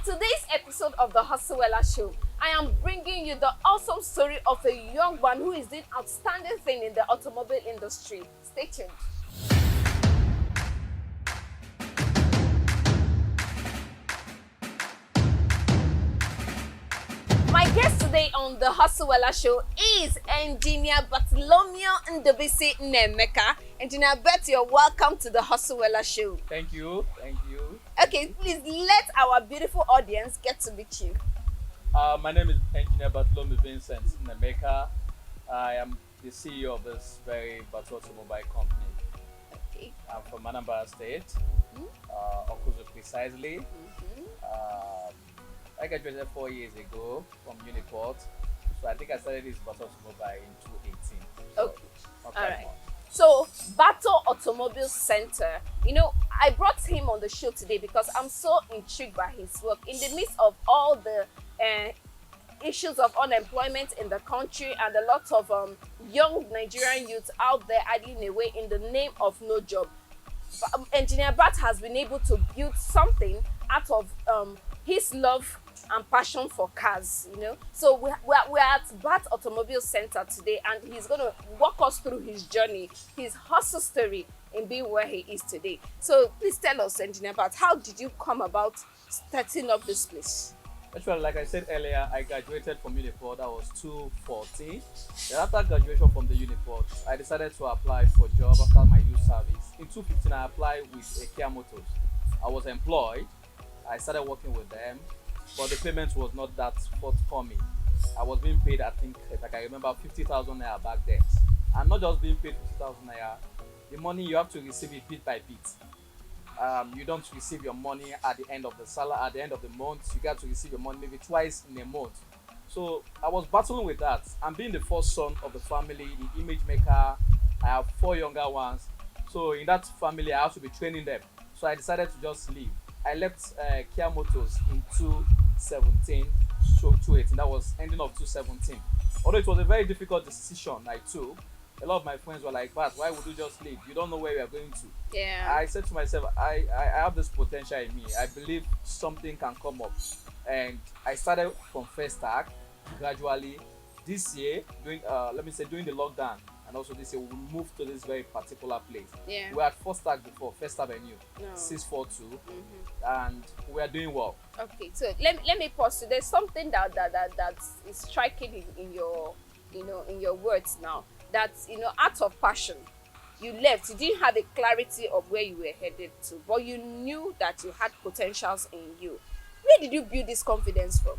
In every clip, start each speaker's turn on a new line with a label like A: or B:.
A: today's episode of the Hustlewella show, I am bringing you the awesome story of a young man who is doing outstanding thing in the automobile industry. Stay tuned. My guest today on the Hustlewella show is Engineer Bartolomeo Ndobisi Nemeka. Engineer Bert, you're welcome to the Hustlewella show.
B: Thank you.
A: Okay, please let our beautiful audience get to meet you.
B: My name is Engineer Bartolomeo Vincent Nemeka. I am the CEO of this very Bertho Automobile company.
A: Okay.
B: I'm from Anambra State, Okuzu precisely. I graduated 4 years ago from Uniport, so I think I started this Bertho Automobile in 2018.
A: Okay,
B: all
A: right.
B: Much.
A: So, Bartho Automobile Center, I brought him on the show today because I'm so intrigued by his work. In the midst of all the issues of unemployment in the country and a lot of young Nigerian youths out there idling away in the name of no job, Engineer Bart has been able to build something out of his love and passion for cars, So we're at Bart Automobile Center today, and he's going to walk us through his journey, his hustle story in being where he is today. So please tell us, Engineer Bart, how did you come about starting up this place?
B: Actually, like I said earlier, I graduated from Uniport. That was 2014. Then after graduation from the Uniport, I decided to apply for a job after my youth service. In 2015, I applied with Kia Motors. I was employed. I started working with them, but the payment was not that forthcoming. I was being paid, I think, if I can remember, 50,000 naira back then. And not just being paid 50,000 naira, the money you have to receive it bit by bit. You don't receive your money at the end of the salary, at the end of the month. You got to receive your money maybe twice in a month. So I was battling with that. And being the first son of the family, the image maker, I have 4 younger ones. So in that family, I have to be training them. So I decided to just leave. I left Kia Motors in 2017, 2018. That was ending of 2017. Although it was a very difficult decision I took. A lot of my friends were like, "But why would you just leave? You don't know where we are going to."
A: Yeah.
B: I said to myself, I have this potential in me. I believe something can come up. And I started from Festac gradually. This year, during the lockdown, and also this year, we moved to this very particular place.
A: Yeah.
B: We were at Festac before, First Avenue,
A: No.
B: 642, and we are doing well.
A: Okay, so let me pause. There's something that is striking in your in your words now. That out of passion, you left. You didn't have a clarity of where you were headed to, but you knew that you had potentials in you. Where did you build this confidence from?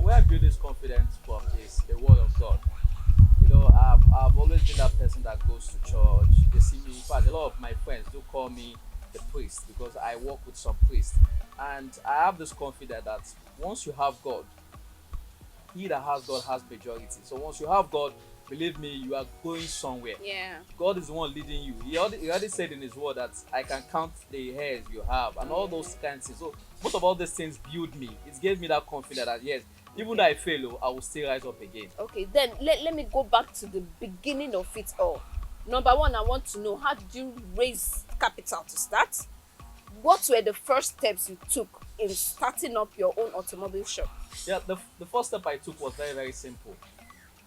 B: Where I build this confidence from is the Word of God. I've always been that person that goes to church. They see me. In fact, a lot of my friends do call me the priest because I work with some priests, and I have this confidence that once you have God, he that has God has majority. So once you have God, believe me, you are going somewhere.
A: Yeah.
B: God is the one leading you. He already said in his word that I can count the hairs you have and all those kinds of things. So most of all these things build me. It gave me that confidence that yes, even though I fail, I will still rise up again.
A: Okay, then let me go back to the beginning of it all. Number one, I want to know, how did you raise capital to start? What were the first steps you took in starting up your own automobile shop?
B: Yeah, the first step I took was very, very simple.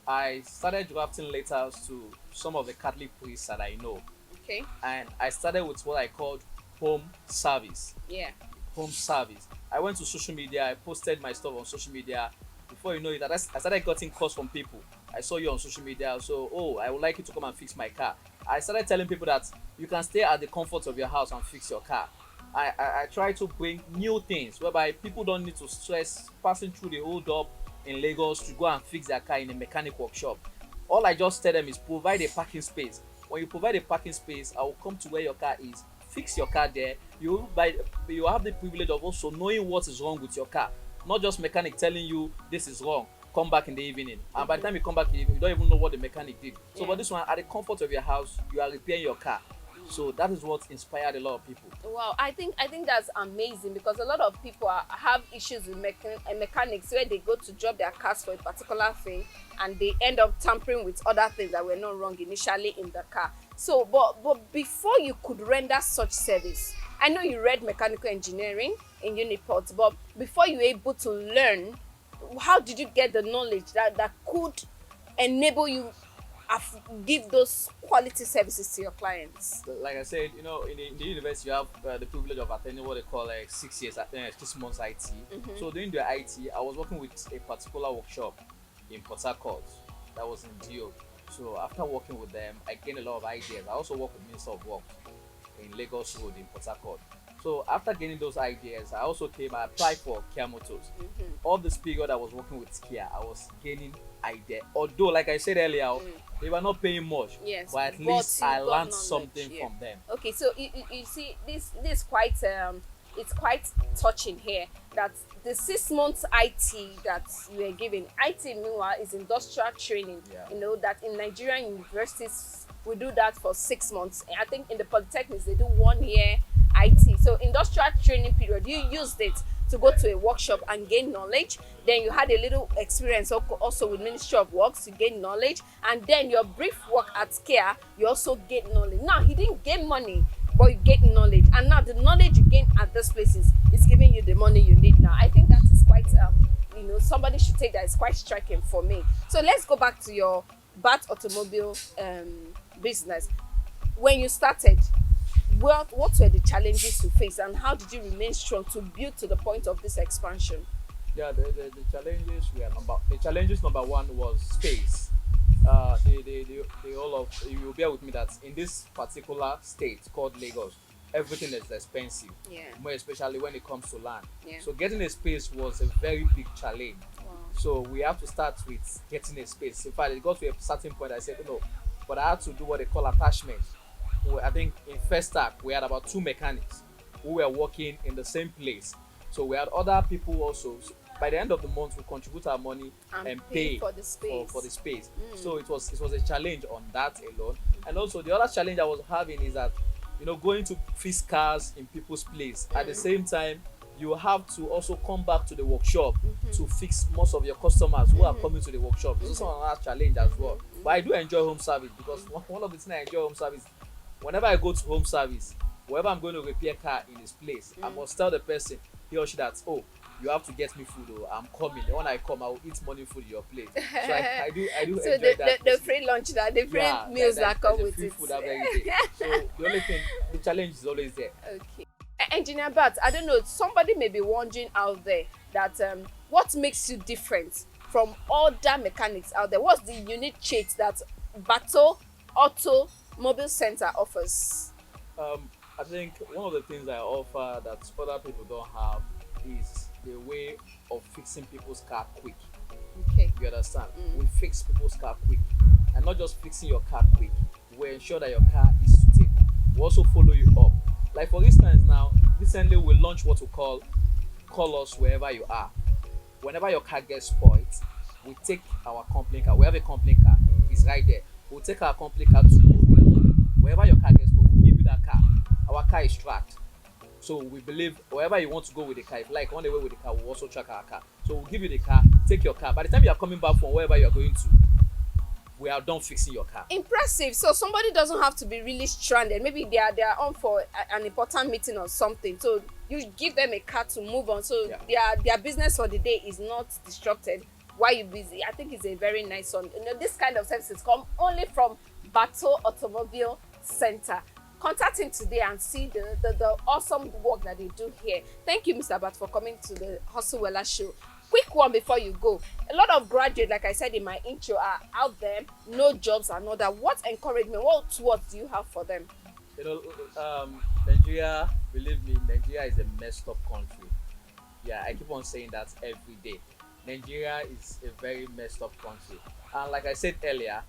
B: I started drafting letters to some of the Catholic priests that I know.
A: Okay.
B: And I started with what I called home service.
A: Yeah.
B: Home service. I went to social media, I posted my stuff on social media. Before you know it, I started getting calls from people. I saw you on social media, so I would like you to come and fix my car. I started telling people that you can stay at the comfort of your house and fix your car. I try to bring new things whereby people don't need to stress passing through the hold up in Lagos to go and fix their car in a mechanic workshop. All I just tell them is provide a parking space. When you provide a parking space, I will come to where your car is, fix your car there. You have the privilege of also knowing what is wrong with your car. Not just mechanic telling you this is wrong, come back in the evening. And by the time you come back in the evening, you don't even know what the mechanic did. So for this one, at the comfort of your house, you are repairing your car. So that is what inspired a lot of people.
A: Wow, I think that's amazing, because a lot of people have issues with mechanics where they go to drop their cars for a particular thing and they end up tampering with other things that were not wrong initially in the car. So, but before you could render such service, I know you read mechanical engineering in Uniport, but before you were able to learn, how did you get the knowledge that could enable you give those quality services to your clients?
B: Like I said, in the university, you have the privilege of attending what they call 6 years, 6 months IT. So during the IT, I was working with a particular workshop in Port Harcourt that was in Dio. So after working with them, I gained a lot of ideas. I also work with Minister of Works in Lagos Road in Port Harcourt. So after gaining those ideas, I applied for Kia Motors. All this period I was working with Kia, I was gaining idea. Although, like I said earlier, they were not paying much.
A: Yes,
B: but at least I learned something
A: yeah.
B: from them.
A: Okay, so you see, this quite it's quite touching here that the 6 months IT that you were given, IT meanwhile is industrial training.
B: Yeah.
A: You know that in Nigerian universities we do that for 6 months. I think in the polytechnics they do 1 year IT. So industrial training period, you used it to go to a workshop and gain knowledge. Then you had a little experience also with Ministry of Works to gain knowledge, and then your brief work at Kia, you also gain knowledge. Now he didn't gain money, but you get knowledge, and now the knowledge you gain at these places is giving you the money you need now. I think that is quite somebody should take that. It's quite striking for me. So let's go back to your Bartho Automobile business. When you started, what were the challenges you faced, and how did you remain strong to build to the point of this expansion?
B: Yeah, the challenges number one was space. You will bear with me that in this particular state called Lagos, everything is expensive.
A: Yeah.
B: More especially when it comes to land.
A: Yeah.
B: So getting a space was a very big challenge.
A: Wow.
B: So we have to start with getting a space. In fact, it got to a certain point I said, no, but I had to do what they call attachment. I think in Festac we had about 2 mechanics who were working in the same place. So we had other people also. So by the end of the month, we contribute our money and pay
A: for the space.
B: For the space. So it was a challenge on that alone. And also the other challenge I was having is that going to fix cars in people's place. At the same time, you have to also come back to the workshop to fix most of your customers who are coming to the workshop. This is another challenge as well. But I do enjoy home service, because one of the things I enjoy home service, whenever I go to home service, wherever I'm going to repair car in his place, I must tell the person, he or she, that, oh, you have to get me food, or I'm coming. And when I come, I will eat morning food in your place. So I do
A: so
B: enjoy that.
A: The free lunch, the free meals that come with
B: free
A: it.
B: Food every day. So the only thing, the challenge is always there.
A: Okay. Engineer Bart, I don't know, somebody may be wondering out there that what makes you different from other mechanics out there? What's the unique trait that Bertho Automobile Center offers?
B: I think one of the things I offer that other people don't have is the way of fixing people's car quick.
A: Okay.
B: You understand? We fix people's car quick, and not just fixing your car quick. We ensure that your car is suitable. We also follow you up. Like for instance, now recently we launched what we call us wherever you are. Whenever your car gets spoiled, we take our company car. We have a company car. It's right there. We'll take our company car to you. Wherever your car gets spoiled, we'll give you that car. Our car is tracked. So we believe wherever you want to go with the car, if like on the way with the car, we'll also track our car. So we'll give you the car, take your car. By the time you are coming back from wherever you are going to, we are done fixing your car.
A: Impressive. So somebody doesn't have to be really stranded. Maybe they are on for an important meeting or something. So you give them a car to move on. So their business for the day is not disrupted while you're busy. I think it's a very nice one. This kind of services come only from Bartho Automobile Center. Contact him today and see the awesome work that they do here. Thank you, Mr. Bart, for coming to the Hustlewella show. Quick one before you go. A lot of graduates, like I said in my intro, are out there, no jobs and all that. What encouragement, what words do you have for them?
B: Nigeria, believe me, Nigeria is a messed up country. Yeah, I keep on saying that every day. Nigeria is a very messed up country. And like I said earlier,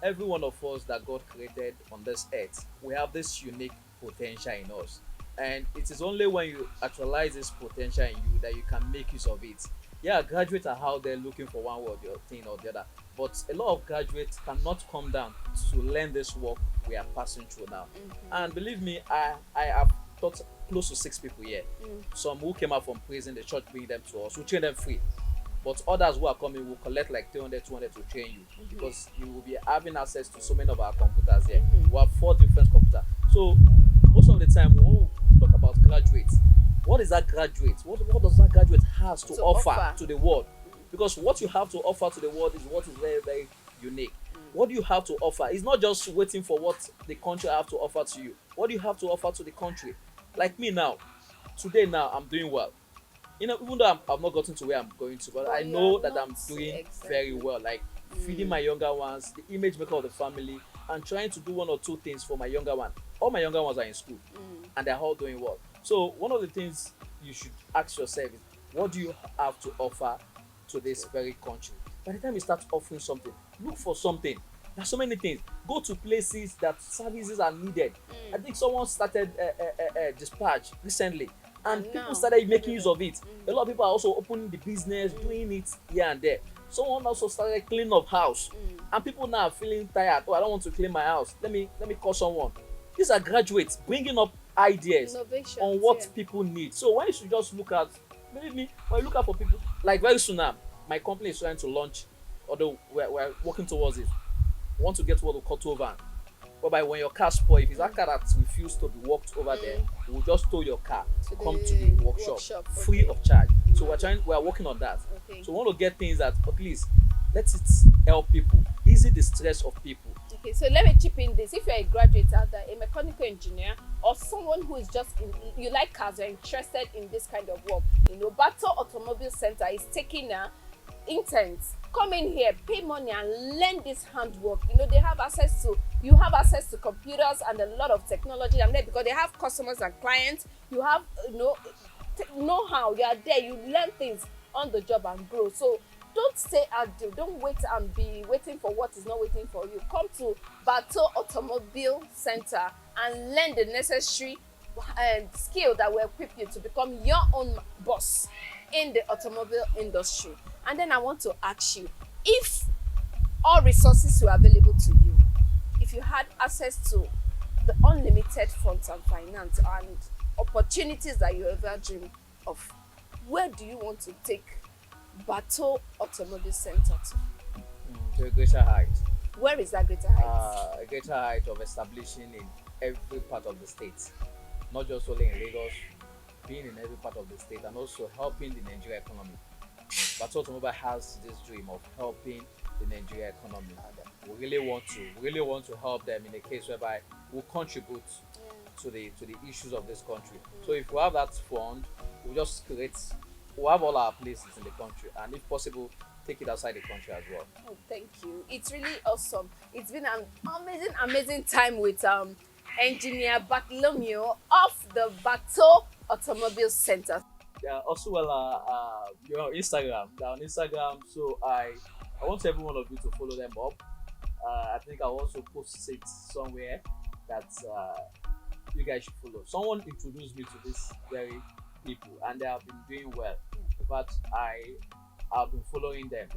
B: every one of us that God created on this earth, we have this unique potential in us. And it is only when you actualize this potential in you that you can make use of it. Yeah, graduates are out there looking for one or the thing or the other, but a lot of graduates cannot come down to learn this work we are passing through now. And believe me, I have taught close to 6 people here. Some who came out from prison, the church bring them to us, we train them free. But others who are coming will collect like 300, 200 to train you, because you will be having access to so many of our computers here. We have 4 different computers. So most of the time, talk about graduates. What is that graduate? What does that graduate has to offer to the world? Because what you have to offer to the world is what is very, very unique. What do you have to offer? It's not just waiting for what the country have to offer to you. What do you have to offer to the country? Like me now, today now I'm doing well. Even though I've not gotten to where I'm going to, but I know that I'm doing very well. Like feeding my younger ones, the image maker of the family, and trying to do one or two things for my younger one. All my younger ones are in school, and they're all doing well. So one of the things you should ask yourself is, what do you have to offer to this very country? By the time you start offering something, look for something. There's so many things. Go to places that services are needed. I think someone started dispatch recently, and people started making use of it. A lot of people are also opening the business, doing it here and there. Someone also started cleaning up house, and people now are feeling tired. Oh, I don't want to clean my house. Let me call someone. These are graduates bringing up ideas on what people need. So why you should just look at, believe me, when you look out for people, like very soon now, my company is trying to launch, although we're working towards it. We want to get what we call tow van, whereby when your car spoil, if it's that car that refused to be walked over there, we'll just tow your car to come to the workshop free of charge. So we're working on that. So we want to get things that at least let it help people, ease the stress of people.
A: Okay, so let me chip in this. If you're a graduate out there, a mechanical engineer, or someone who is just you like cars, you're interested in this kind of work, Bartho Automobile Center is taking interns. Come in here, pay money and learn this handwork. They have access to computers and a lot of technology, and then because they have customers and clients, you have know-how. You are there, you learn things on the job and grow. So don't stay idle. Don't wait and be waiting for what is not waiting for you. Come to Bartho Automobile Center and learn the necessary skill that will equip you to become your own boss in the automobile industry. And then I want to ask you, if all resources were available to you, if you had access to the unlimited funds and finance and opportunities that you ever dreamed of, where do you want to take Bartho Automobile Center
B: To a greater height.
A: Where is that greater height?
B: A greater height of establishing in every part of the state, not just only in Lagos, being in every part of the state, and also helping the Nigerian economy. Bartho Automobile has this dream of helping the Nigerian economy. We really want to help them in a case whereby we contribute to the issues of this country. So if we have that fund, we'll have all our places in the country, and if possible, take it outside the country as well.
A: Oh, thank you. It's really awesome. It's been an amazing time with engineer Bartholomew of the Bartho Automobile Center.
B: Yeah, Hustlewella, Instagram. They're on Instagram, so I want every one of you to follow them up. I think I'll also post it somewhere that you guys should follow. Someone introduced me to these very people, and they have been doing well. In fact, I've been following them,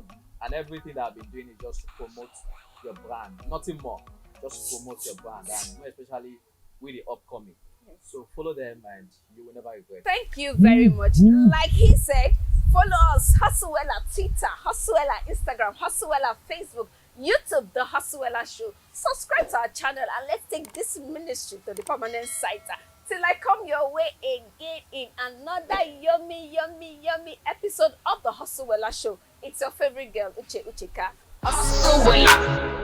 B: and everything that I've been doing is just to promote your brand, nothing more. Just to promote your brand, and more especially with the upcoming. So follow them, and you will never regret.
A: Thank you very much. Like he said, follow us, Hustlewella Twitter, Hustlewella Instagram, Hustlewella Facebook, YouTube, The Hustlewella Show. Subscribe to our channel, and let's take this ministry to the permanent site. Till I come your way again in another yummy episode of The Hustlewella Show. It's your favorite girl, Ucheka. Hustlewella.